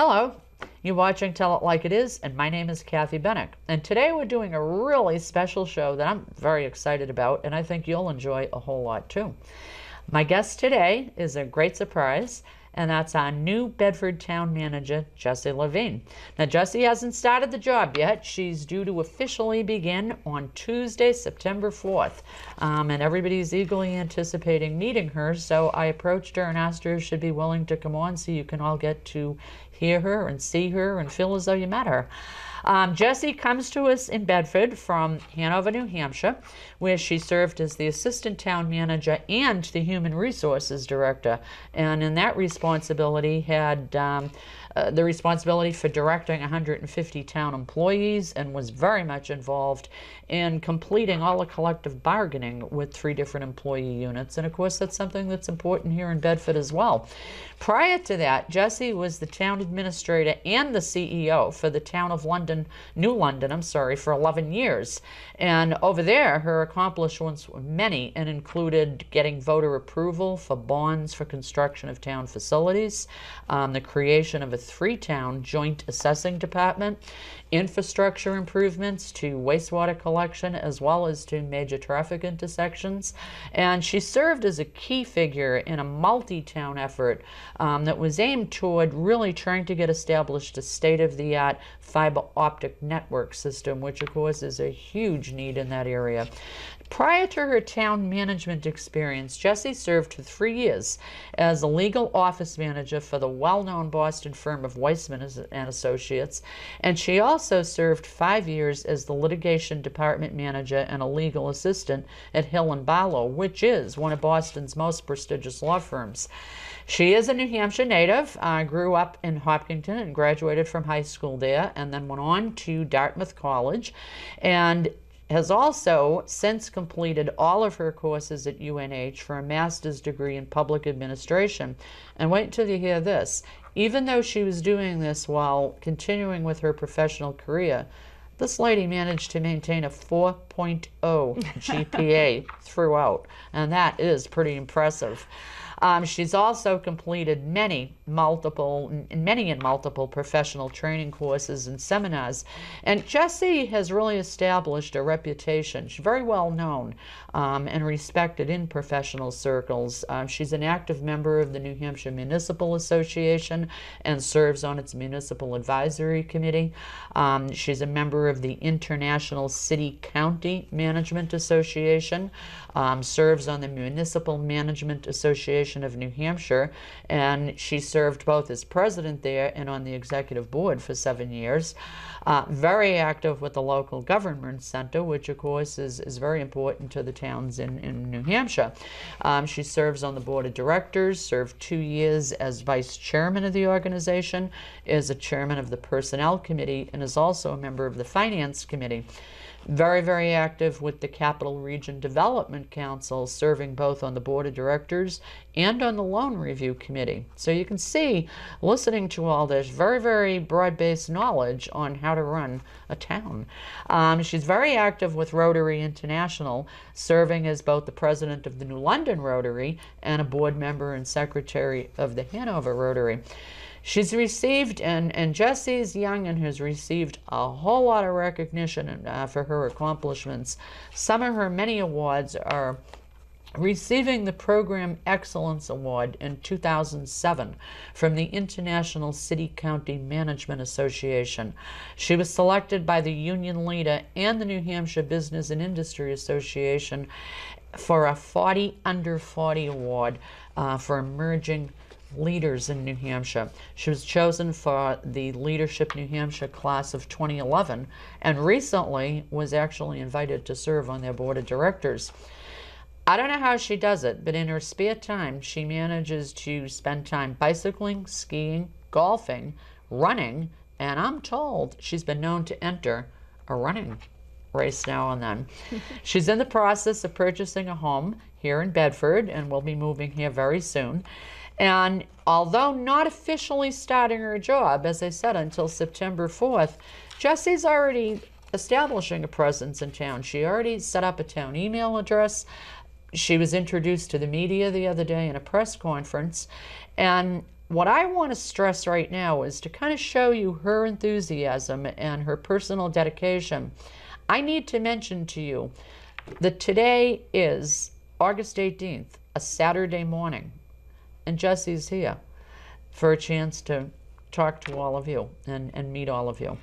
Hello, you're watching Tell It Like It Is, and my name is Kathy Benuck. And today we're doing a really special show that I'm very excited about, and I think you'll enjoy a whole lot too. My guest today is a great surprise, and that's our new Bedford Town Manager, Jessie Levine. Now, Jessie hasn't started the job yet. She's due to officially begin on Tuesday, September 4th, and everybody's eagerly anticipating meeting her, so I approached her and asked her if she'd be willing to come on so you can all get to hear her and see her and feel as though you met her. Jessie comes to us in Bedford from Hanover, New Hampshire, where she served as the Assistant Town Manager and the Human Resources Director, and in that responsibility had the responsibility for directing 150 town employees and was very much involved in completing all the collective bargaining with 3 different employee units. And of course, that's something that's important here in Bedford as well. Prior to that, Jessie was the town administrator and the CEO for the town of New London, for 11 years. And over there, her accomplishments were many and included getting voter approval for bonds for construction of town facilities, the creation of a 3-town joint assessing department, infrastructure improvements to wastewater collection as well as to major traffic intersections. And she served as a key figure in a multi-town effort that was aimed toward really trying to get established a state-of-the-art fiber optic network system, which of course is a huge need in that area. Prior to her town management experience, Jessie served for 3 years as a legal office manager for the well-known Boston firm of Weissman and Associates, and she also served 5 years as the litigation department manager and a legal assistant at Hill & Barlow, which is one of Boston's most prestigious law firms. She is a New Hampshire native, grew up in Hopkinton and graduated from high school there, and then went on to Dartmouth College, and has also since completed all of her courses at UNH for a master's degree in public administration. And wait until you hear this. Even though she was doing this while continuing with her professional career, this lady managed to maintain a 4.0 GPA throughout, and that is pretty impressive. She's also completed many and multiple professional training courses and seminars. And Jessie has really established a reputation. She's very well known and respected in professional circles. She's an active member of the New Hampshire Municipal Association and serves on its Municipal Advisory Committee. She's a member of the International City-County Management Association, serves on the Municipal Management Association of New Hampshire, and she served both as president there and on the executive board for 7 years. Very active with the local government center, which of course is very important to the towns in New Hampshire. She serves on the board of directors, served 2 years as vice chairman of the organization, is a chairman of the personnel committee, and is also a member of the finance committee. Very, very active with the Capital Region Development Council, serving both on the Board of Directors and on the Loan Review Committee. So you can see, listening to all this, very, very broad-based knowledge on how to run a town. She's very active with Rotary International, serving as both the president of the New London Rotary and a board member and secretary of the Hanover Rotary. She's received, and Jessie's young and has received a whole lot of recognition for her accomplishments. Some of her many awards are receiving the Program Excellence Award in 2007 from the International City-County Management Association. She was selected by the Union Leader and the New Hampshire Business and Industry Association for a 40 Under 40 award for emerging leaders in New Hampshire. She was chosen for the Leadership New Hampshire class of 2011 and recently was actually invited to serve on their board of directors. I don't know how she does it, but in her spare time she manages to spend time bicycling, skiing, golfing, running, and I'm told she's been known to enter a running race now and then. She's in the process of purchasing a home here in Bedford and will be moving here very soon. And although not officially starting her job, as I said, until September 4th, Jessie's already establishing a presence in town. She already set up a town email address. She was introduced to the media the other day in a press conference. And what I want to stress right now is to kind of show you her enthusiasm and her personal dedication. I need to mention to you that today is August 18th, a Saturday morning, and Jessie's here for a chance to talk to all of you and meet all of you.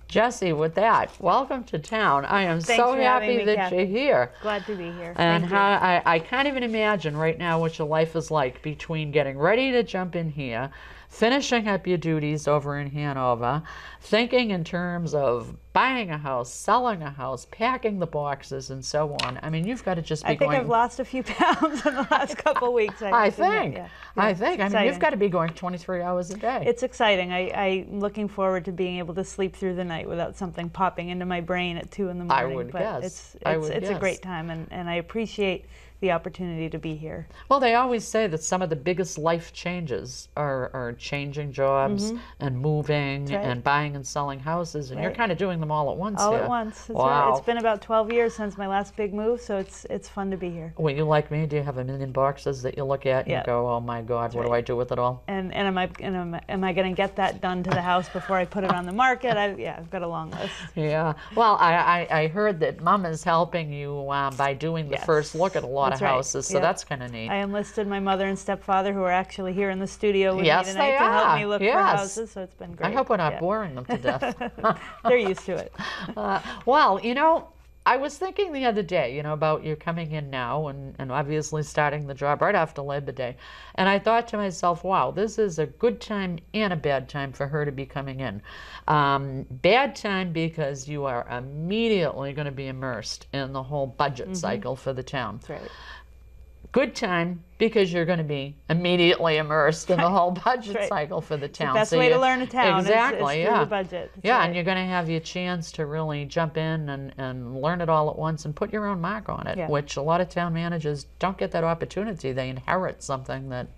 Jessie, with that, welcome to town. I am so happy that you're here. Glad to be here. And I can't even imagine right now what your life is like between getting ready to jump in here, finishing up your duties over in Hanover, thinking in terms of buying a house, selling a house, packing the boxes, and so on. I mean, you've got to just be going... I think I've lost a few pounds in the last couple of weeks. I think. I mean, you've got to be going 23 hours a day. It's exciting. I'm looking forward to being able to sleep through the night without something popping into my brain at 2 in the morning. I would guess. It's a great time, and I appreciate the opportunity to be here. Well, they always say that some of the biggest life changes are changing jobs and moving and buying and selling houses, and you're kind of doing them all at once. All at once. That's right. It's been about 12 years since my last big move, so it's fun to be here. Well, you like me? Do you have a million boxes that you look at and you go, "Oh my God, what do I do with it all?" And am I going to get that done to the house before I put it on the market? I've got a long list. Yeah. Well, I heard that Mom is helping you by doing the first look at a lot of houses, so that's kind of neat. I enlisted my mother and stepfather, who are actually here in the studio with me tonight, to help me look for houses, so it's been great. I hope we're not boring them to death. They're used to it. Well, you know, I was thinking the other day, you know, about you coming in now and obviously starting the job right after Labor Day. And I thought to myself, wow, this is a good time and a bad time for her to be coming in. Bad time because you are immediately going to be immersed in the whole budget cycle for the town. That's right. Good time because you're going to be immediately immersed in the whole budget cycle for the town. It's the best way to learn a town. Exactly, is through the budget. And you're going to have your chance to really jump in and learn it all at once and put your own mark on it, which a lot of town managers don't get that opportunity. They inherit something that,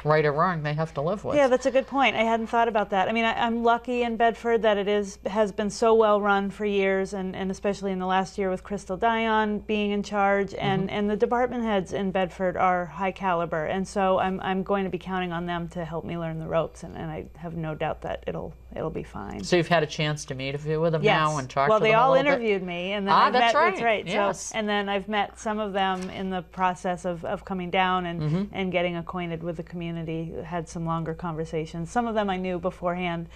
right or wrong, they have to live with. Yeah, that's a good point. I hadn't thought about that. I mean, I'm lucky in Bedford that it has been so well run for years, and especially in the last year with Crystal Dion being in charge, and the department heads in Bedford are high caliber, and so I'm going to be counting on them to help me learn the ropes, and I have no doubt that it'll be fine. So you've had a chance to meet a few of them now and talk to them a little bit? Well, they all interviewed me, and then that's right. That's right. Yes. So, and then I've met some of them in the process of coming down and getting acquainted with the community. Had some longer conversations. Some of them I knew beforehand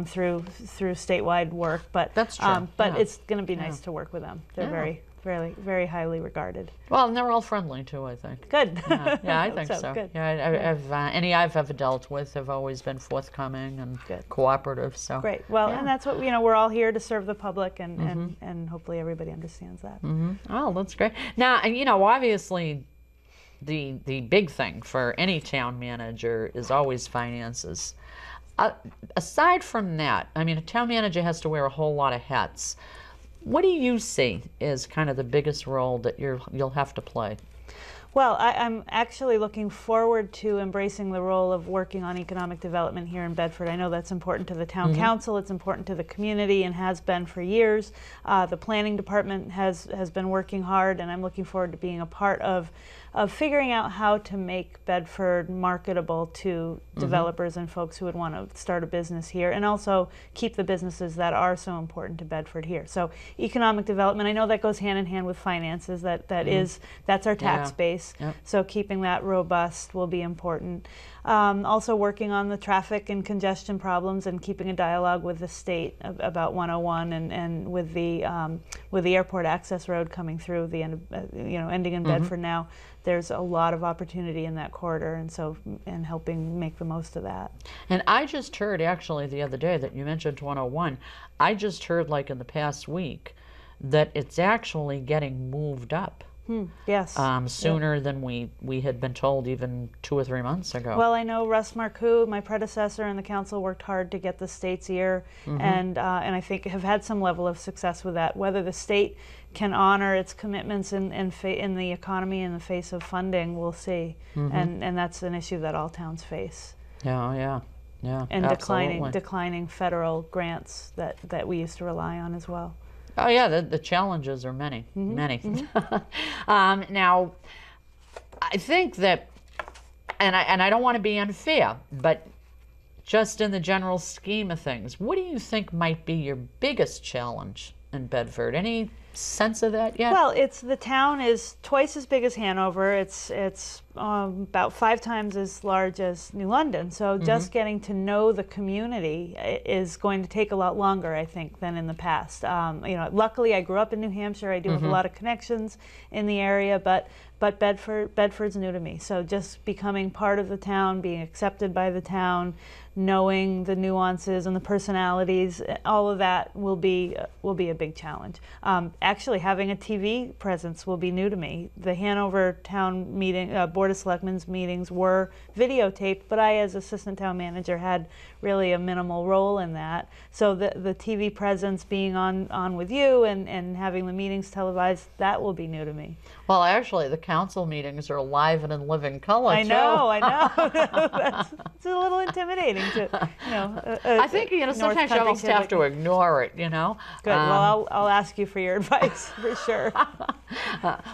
through statewide work, but that's true. But it's going to be nice to work with them. They're very highly regarded. Well, and they're all friendly too, I think. Good. Yeah, I think so. Good. Yeah, any I've ever dealt with have always been forthcoming and cooperative. So great. Well, and that's what we're all here to serve the public, and hopefully everybody understands that. Oh, that's great. Now, obviously, the big thing for any town manager is always finances. Aside from that, I mean, a town manager has to wear a whole lot of hats. What do you see as kind of the biggest role that you'll have to play? Well, I'm actually looking forward to embracing the role of working on economic development here in Bedford. I know that's important to the town council, it's important to the community, and has been for years. The planning department has been working hard, and I'm looking forward to being a part of figuring out how to make Bedford marketable to developers and folks who would want to start a business here, and also keep the businesses that are so important to Bedford here. So economic development, I know that goes hand in hand with finances. That's our tax base. Yep. So keeping that robust will be important. Also working on the traffic and congestion problems and keeping a dialogue with the state about 101 and with the airport access road coming through the end of, ending in Bedford now. There's a lot of opportunity in that corridor, and helping make the most of that. And I just heard actually the other day that you mentioned 101. I just heard like in the past week that it's actually getting moved up. Yes. Sooner than we had been told even 2 or 3 months ago. Well, I know Russ Marcoux, my predecessor in the council, worked hard to get the state's ear, and I think have had some level of success with that. Whether the state can honor its commitments in the economy in the face of funding, we'll see. And that's an issue that all towns face. Yeah. And declining federal grants that we used to rely on as well. Oh yeah, the challenges are many. Now, I think that and I don't want to be unfair, but just in the general scheme of things, what do you think might be your biggest challenge in Bedford? Any sense of that yet? Well, the town is twice as big as Hanover. It's about 5 times as large as New London. So just getting to know the community is going to take a lot longer, I think, than in the past. Luckily, I grew up in New Hampshire. I do have a lot of connections in the area, but Bedford's new to me. So just becoming part of the town, being accepted by the town, knowing the nuances and the personalities, all of that will be a big challenge. Actually, having a TV presence will be new to me. The Hanover Town meeting, Board of Selectmen's meetings were videotaped, but I, as assistant town manager, had really a minimal role in that. So the TV presence, being on with you and having the meetings televised, that will be new to me. Well, actually, the council meetings are live and in living color, I know. It's a little intimidating to, I think, sometimes you almost have to ignore it, Good. Well, I'll ask you for your advice for sure.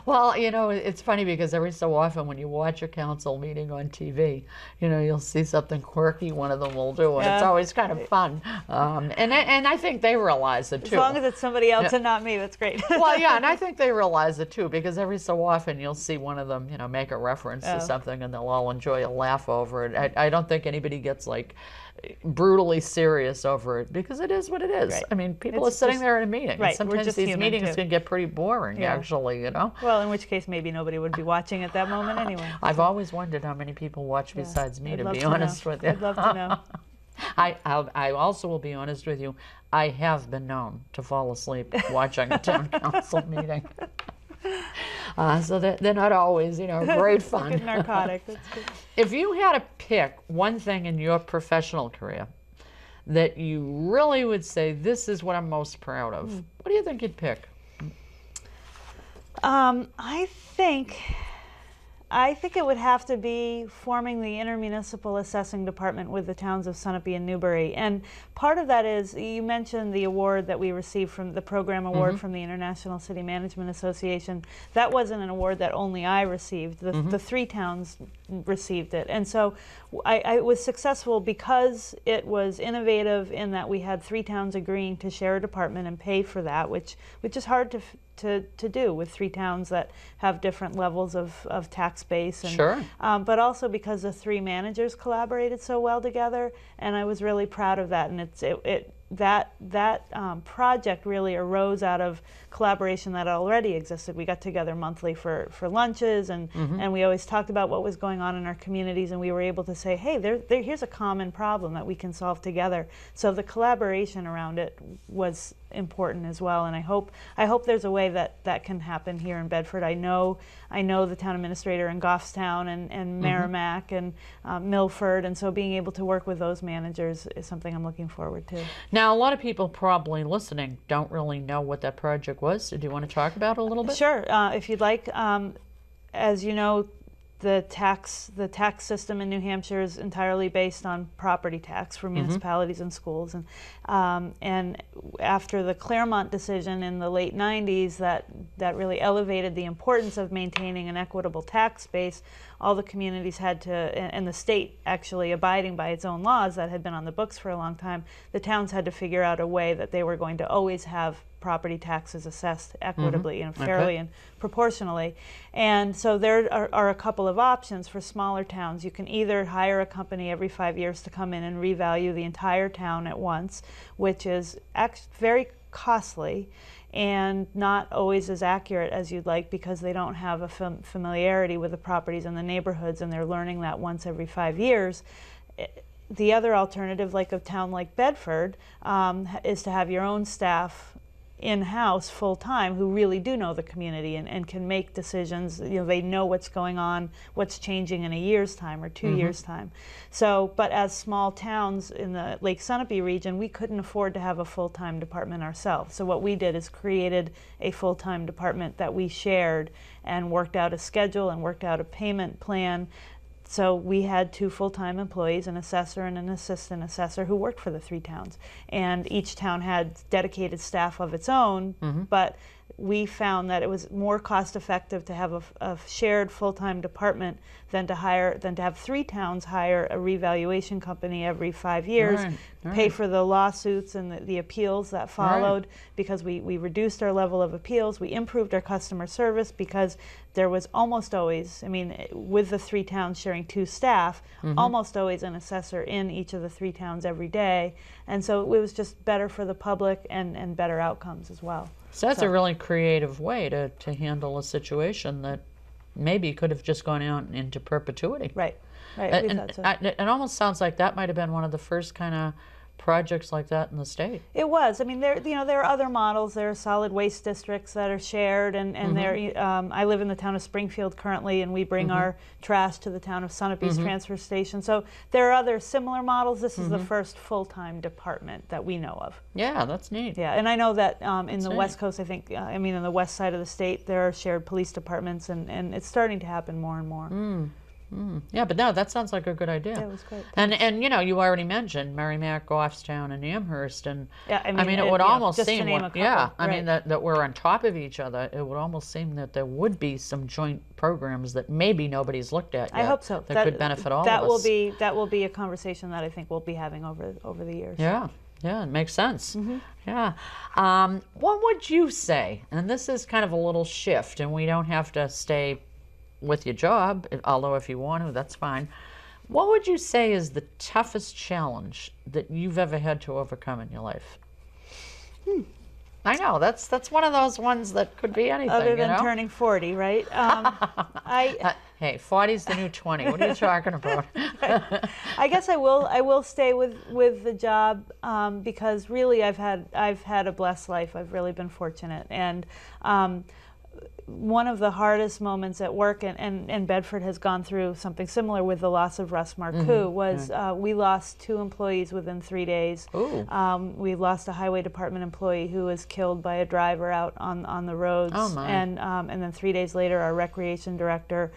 Well, it's funny because every so often when you watch a council meeting on TV, you'll see something quirky one of them will do, and it's always kind of fun. And I think they realize it too. As long as it's somebody else and not me, that's great. Well, yeah, and I think they realize it too, because every so often you'll see one of them, make a reference to something, and they'll all enjoy a laugh over it. I don't think anybody gets like brutally serious over it, because it is what it is. Right. I mean, people are sitting there in a meeting. Right. And sometimes these meetings can get pretty boring, actually, Well, in which case maybe nobody would be watching at that moment anyway. I've always wondered how many people watch besides me, to be honest with you. I'd love to know. I also will be honest with you, I have been known to fall asleep watching a town council meeting. So they're not always, great fun. Good narcotic. That's good. If you had to pick one thing in your professional career that you really would say, this is what I'm most proud of, what do you think you'd pick? I think it would have to be forming the intermunicipal assessing department with the towns of Sunapee and Newbury. And part of that is, you mentioned the award that we received from the program award from the International City Management Association. That wasn't an award that only I received. The 3 towns received it. And so I was successful because it was innovative in that we had 3 towns agreeing to share a department and pay for that, which is hard to do with 3 towns that have different levels of tax base. And, sure. But also because the 3 managers collaborated so well together, and I was really proud of that. And that project really arose out of collaboration that already existed. We got together monthly for lunches, and we always talked about what was going on in our communities, and we were able to say, hey, here's a common problem that we can solve together. So the collaboration around it was important as well, and I hope there's a way that can happen here in Bedford. I know the town administrator in Goffstown and Merrimack and Milford, and so being able to work with those managers is something I'm looking forward to. Now, a lot of people probably listening don't really know what that project was. Do you want to talk about it a little bit? Sure, if you'd like. As you know, the tax system in New Hampshire is entirely based on property tax for municipalities and schools, and after the Claremont decision in the late 90s, that really elevated the importance of maintaining an equitable tax base. All the communities had to, and the state actually abiding by its own laws that had been on the books for a long time, the towns had to figure out a way that they were going to always have property taxes assessed equitably and fairly and proportionally. And so there are a couple of options for smaller towns. You can either hire a company every 5 years to come in and revalue the entire town at once, which is very costly and not always as accurate as you'd like, because they don't have a familiarity with the properties and the neighborhoods, and they're learning that once every 5 years. The other alternative, like a town like Bedford, is to have your own staff in-house full-time who really do know the community and can make decisions. They know what's going on, what's changing in a year's time or 2 years' time. So, but as small towns in the Lake Sunapee region, we couldn't afford to have a full-time department ourselves. So what we did is created a full-time department that we shared and worked out a schedule and worked out a payment plan. So we had 2 full-time employees, an assessor and an assistant assessor, who worked for the 3 towns. And each town had dedicated staff of its own, but we found that it was more cost effective to have a shared full-time department than to have 3 towns hire a revaluation company every 5 years, pay for the lawsuits and the appeals that followed, because we reduced our level of appeals. We improved our customer service because there was almost always, I mean, with the 3 towns sharing 2 staff, almost always an assessor in each of the 3 towns every day. And so it was just better for the public and better outcomes as well. So that's a really creative way to handle a situation that maybe could have just gone out into perpetuity. Right. It almost sounds like that might have been one of the first kind of projects like that in the state. It was. I mean, there are other models. There are solid waste districts that are shared, and there. I live in the town of Springfield currently, and we bring our trash to the town of Sunapee's transfer station. So there are other similar models. This is the first full-time department that we know of. Yeah, that's neat. Yeah, and I know that in the West Coast, I think, in the west side of the state, there are shared police departments, and it's starting to happen more and more. Yeah, but no, that sounds like a good idea. Yeah, it was great. And you know, you already mentioned Merrimack, Goffstown, and Amherst, and yeah, I mean, it would almost just seem, to name a couple, I mean that we're on top of each other. It would almost seem that there would be some joint programs that maybe nobody's looked at yet. I hope so. That could benefit all of us. That will be a conversation that I think we'll be having over the years. Yeah. Yeah, it makes sense. Yeah. What would you say? And this is kind of a little shift, and we don't have to stay with your job, although if you want to, that's fine. What would you say is the toughest challenge that you've ever had to overcome in your life? I know, that's one of those ones that could be anything, other than turning 40, right? Hey, 40's the new 20. What are you talking about? I guess I will stay with the job because really I've had a blessed life. I've really been fortunate, and one of the hardest moments at work, and Bedford has gone through something similar with the loss of Russ Marcoux, was we lost 2 employees within 3 days. We lost a highway department employee who was killed by a driver out on the roads. Oh my. And then 3 days later, our recreation director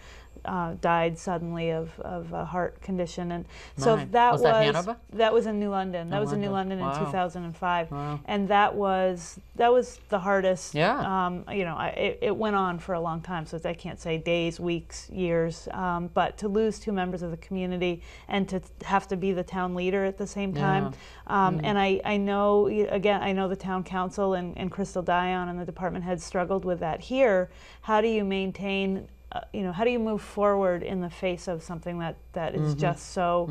died suddenly of a heart condition, and so that was Hanover? That was in New London. That was in New London in 2005, and that was the hardest. Yeah. It went on for a long time, so I can't say days, weeks, years, but to lose 2 members of the community and to have to be the town leader at the same time, and I know the town council and Crystal Dion and the department heads struggled with that here. How do you maintain? How do you move forward in the face of something that is just so,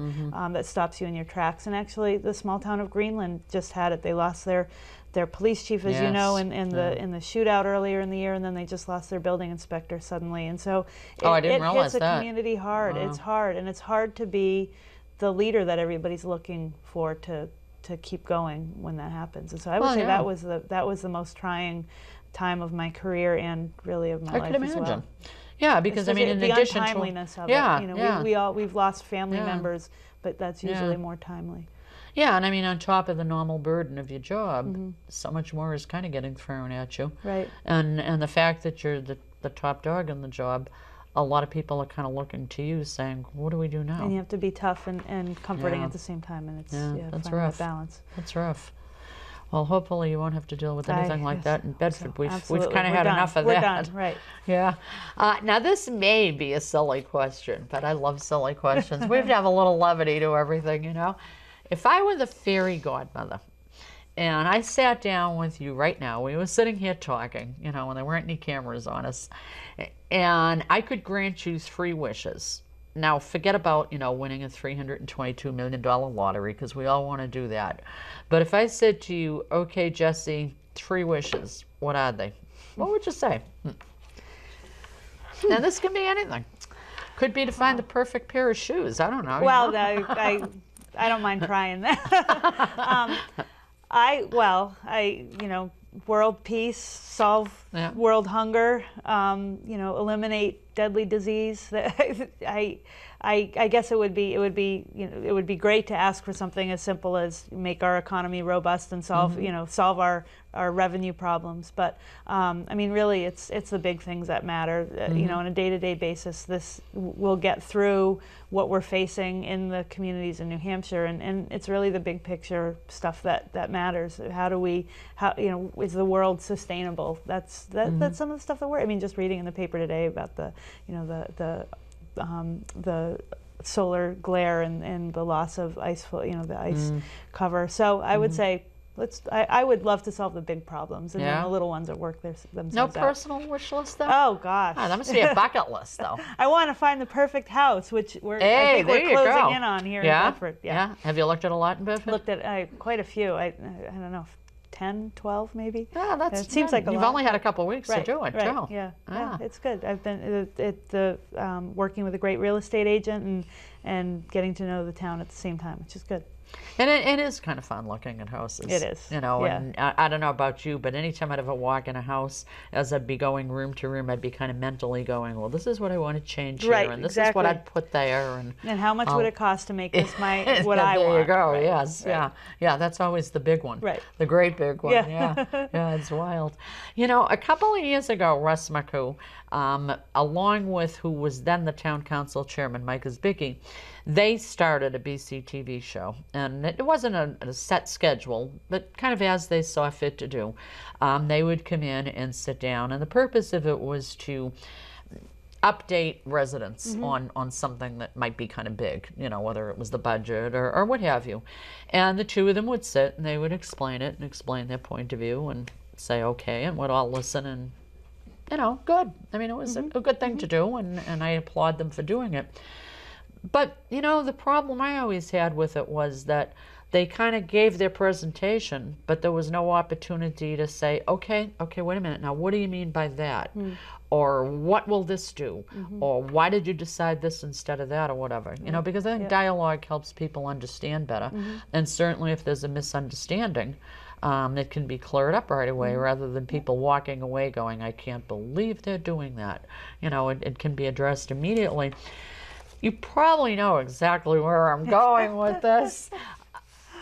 that stops you in your tracks? And actually, the small town of Greenland just had it. They lost their police chief, as you know, in the shootout earlier in the year, and then they just lost their building inspector suddenly. And so I didn't realize hits that. a community hard. It's hard, and it's hard to be the leader that everybody's looking for to keep going when that happens. And so I would say that was the most trying time of my career and really of my life could imagine. as well. Yeah, because I mean, in the addition untimeliness to of it, we've lost family members, but that's usually more timely. Yeah, and I mean, on top of the normal burden of your job, so much more is kind of getting thrown at you. Right. And the fact that you're the top dog in the job, a lot of people are kind of looking to you, saying, "What do we do now?" And you have to be tough and comforting at the same time, and it's that's finding rough. that balance. That's rough. Well, hopefully you won't have to deal with anything like that in Bedford. So, we've kind of had enough of that. We're done, right. Yeah. Now, this may be a silly question, but I love silly questions. We have to have a little levity to everything, you know. If I were the fairy godmother and I sat down with you right now, we were sitting here talking, you know, when there weren't any cameras on us, and I could grant you 3 wishes. Now, forget about, winning a $322 million lottery, because we all want to do that. But if I said to you, okay, Jessie, 3 wishes, what are they? What would you say? Now, this can be anything. Could be to find the perfect pair of shoes. I don't know. Well, I don't mind trying that. World peace, solve world hunger, eliminate deadly disease. I guess it would be it would be great to ask for something as simple as make our economy robust and solve solve our revenue problems. But I mean, really, it's the big things that matter. On a day-to-day basis, this will get through what we're facing in the communities in New Hampshire, and it's really the big picture stuff that matters. How is the world sustainable? That's some of the stuff that I mean, just reading in the paper today about the solar glare and the loss of ice, the ice cover. So I would say, I would love to solve the big problems, and then the little ones that work themselves No out. personal wish list, though? Oh, gosh. That must be a bucket list, though. I want to find the perfect house, which I think we're closing in on here in Bedford. Yeah. Have you looked at a lot in Bedford? Looked at quite a few. I don't know, 10, 12 maybe. Yeah, it seems like a lot. You've only had a couple of weeks to do it, too. Yeah, it's good. I've been working with a great real estate agent and getting to know the town at the same time, which is good. And it is kind of fun looking at houses. It is. And I don't know about you, but anytime I'd ever walk in a house, as I'd be going room to room, I'd be kind of mentally going, well, this is what I want to change here, and this is what I'd put there. And how much would it cost to make this what I want? There you go, yes. Right. Yeah, that's always the big one. Right. The great big one, yeah. It's wild. A couple of years ago, Russ McCoo, along with who was then the town council chairman, Mike Isbicki, they started a BC TV show, and it wasn't a set schedule, but kind of as they saw fit to do. They would come in and sit down, and the purpose of it was to update residents on something that might be kind of big, whether it was the budget or what have you. And the two of them would sit and they would explain it and explain their point of view and say, okay, and we'd all listen, and good. I mean, it was a good thing to do, and I applaud them for doing it. But, the problem I always had with it was that they kind of gave their presentation, but there was no opportunity to say, okay, wait a minute, now what do you mean by that? Or what will this do? Or why did you decide this instead of that, or whatever? Because I think dialogue helps people understand better. And certainly if there's a misunderstanding, it can be cleared up right away, rather than people walking away going, I can't believe they're doing that. It can be addressed immediately. You probably know exactly where I'm going with this.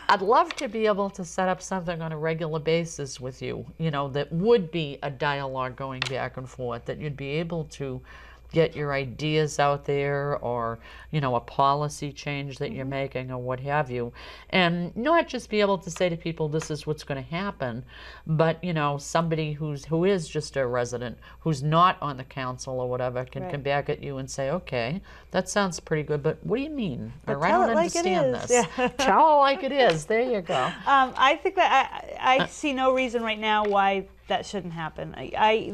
I'd love to be able to set up something on a regular basis with you, that would be a dialogue going back and forth, that you'd be able to get your ideas out there, or a policy change that you're making, or what have you, and not just be able to say to people, this is what's going to happen, but somebody who is just a resident, who's not on the council or whatever, can come back at you and say, okay, that sounds pretty good, but what do you mean? Or I don't understand this. Yeah. Tell it like it is. There you go. I think that I see no reason right now why that shouldn't happen.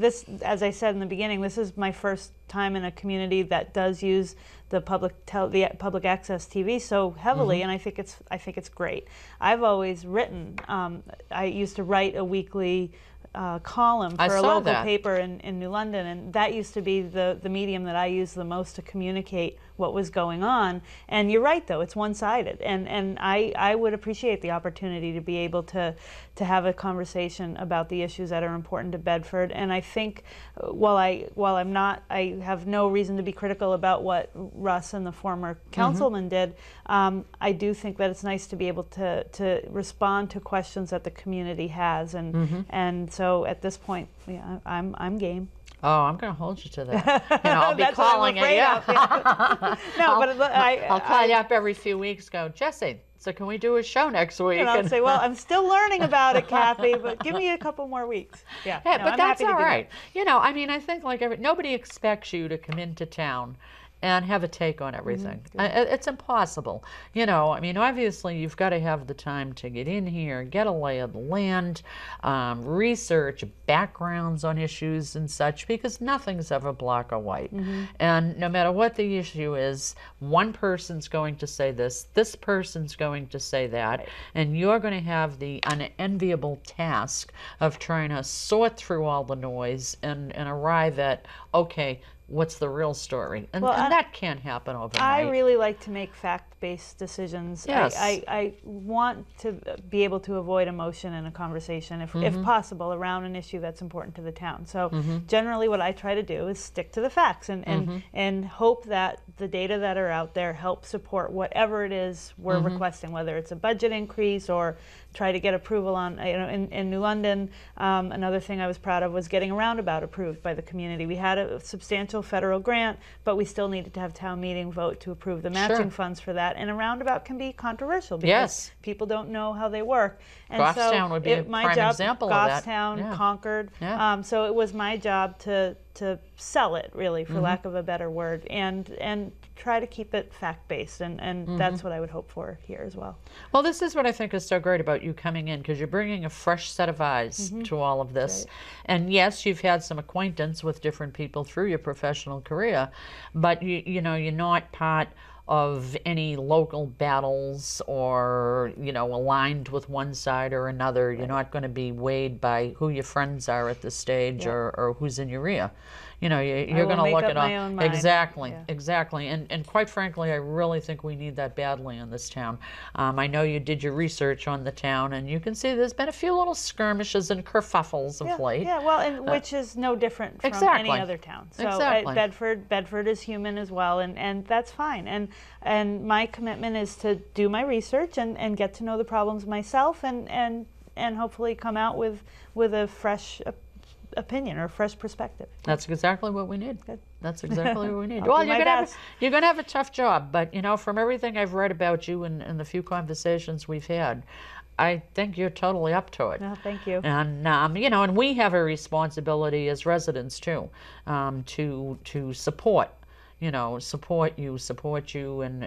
This, as I said in the beginning, this is my first time in a community that does use the public access TV so heavily, and I think it's great. I've always written. I used to write a weekly column for a local paper in New London, and that used to be the medium that I used the most to communicate what was going on. And you're right, though, it's one-sided, and I would appreciate the opportunity to be able to have a conversation about the issues that are important to Bedford. And I think while I have no reason to be critical about what Russ and the former councilman did, I do think that it's nice to be able to respond to questions that the community has, and so at this point, yeah, I'm game. Oh, I'm going to hold you to that. I'll be calling it. Yeah. No, I'll call you up every few weeks. Go, Jessie. So can we do a show next week? And I'll say, well, I'm still learning about it, Kathy, but give me a couple more weeks. Yeah, but that's all right. I mean, I think nobody expects you to come into town and have a take on everything. It's impossible. I mean, obviously you've got to have the time to get in here, get a lay of the land, research backgrounds on issues and such, because nothing's ever black or white. And no matter what the issue is, one person's going to say this person's going to say that, and you're going to have the unenviable task of trying to sort through all the noise and arrive at, okay, what's the real story. And, Well, and that can't happen overnight. I really like to make fact-based decisions. Yes. I want to be able to avoid emotion in a conversation, if possible, around an issue that's important to the town. So generally what I try to do is stick to the facts and hope that the data that are out there help support whatever it is we're requesting, whether it's a budget increase or try to get approval on, in New London, another thing I was proud of was getting a roundabout approved by the community. We had a substantial federal grant, but we still needed to have town meeting vote to approve the matching funds for that. And a roundabout can be controversial because people don't know how they work. And Goffstown would be a prime example of that. Goffstown, Concord. So it was my job to sell it, really, for lack of a better word, and try to keep it fact-based, and that's what I would hope for here as well. Well, this is what I think is so great about you coming in, because you're bringing a fresh set of eyes to all of this. Right. And yes, you've had some acquaintance with different people through your professional career, but you know, you're not part of any local battles or, aligned with one side or another. You're not going to be weighed by who your friends are at this stage or who's in your ear. You're going to look at all. Exactly, exactly. And quite frankly, I really think we need that badly in this town. I know you did your research on the town, and you can see there's been a few little skirmishes and kerfuffles of late. Yeah, well, and which is no different from any other town. So Bedford is human as well, and that's fine. And my commitment is to do my research and get to know the problems myself, and hopefully come out with a fresh opinion or a fresh perspective. That's exactly what we need. Good. That's exactly what we need. Well, you're going to have a tough job, but from everything I've read about you and the few conversations we've had, I think you're totally up to it. No, thank you. And and we have a responsibility as residents too, to support you, and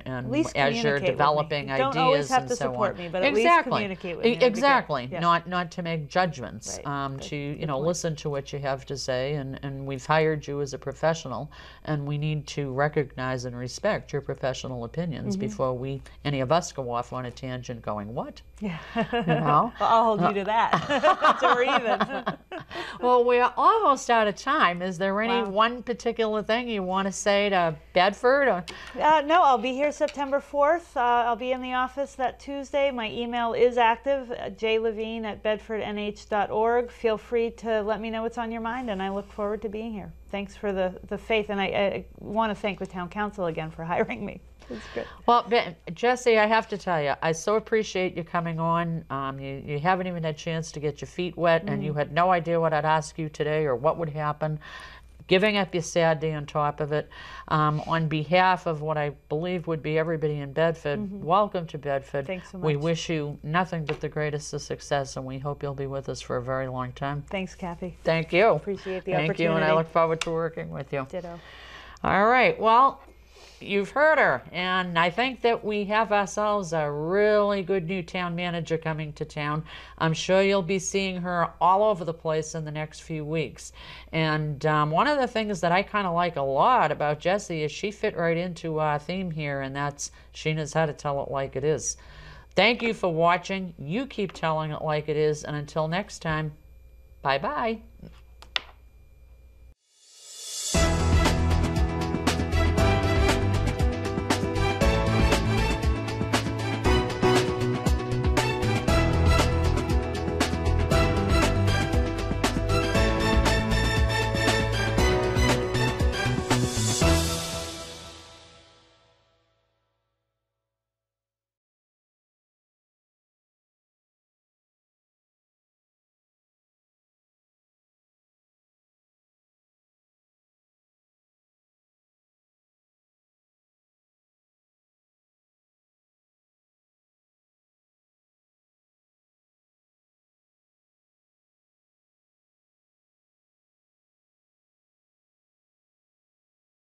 as you're developing ideas and so on. Don't always have to support me, but at least communicate with me. Exactly. Yeah. Not to make judgments. Listen to what you have to say, and we've hired you as a professional, and we need to recognize and respect your professional opinions before any of us go off on a tangent going, what? Yeah. Well, I'll hold you to that. So we're even. Well, we're almost out of time. Is there any one particular thing you want to say to Bedford? Or? No, I'll be here September 4th. I'll be in the office that Tuesday. My email is active, jlevine@bedfordnh.org. Feel free to let me know what's on your mind, and I look forward to being here. Thanks for the faith, and I want to thank the Town Council again for hiring me. It's good. Well, Jessie, I have to tell you, I so appreciate you coming on. You haven't even had a chance to get your feet wet, and you had no idea what I'd ask you today or what would happen. Giving up your Saturday on top of it. On behalf of what I believe would be everybody in Bedford, welcome to Bedford. Thanks so much. We wish you nothing but the greatest of success, and we hope you'll be with us for a very long time. Thanks, Kathy. Thank you. Appreciate the opportunity. Thank you, and I look forward to working with you. Ditto. All right, well, you've heard her, and I think that we have ourselves a really good new town manager coming to town. I'm sure you'll be seeing her all over the place in the next few weeks. And one of the things that I kind of like a lot about Jessie is she fit right into our theme here, and that's she knows how to tell it like it is. Thank you for watching. You keep telling it like it is, and until next time, bye-bye.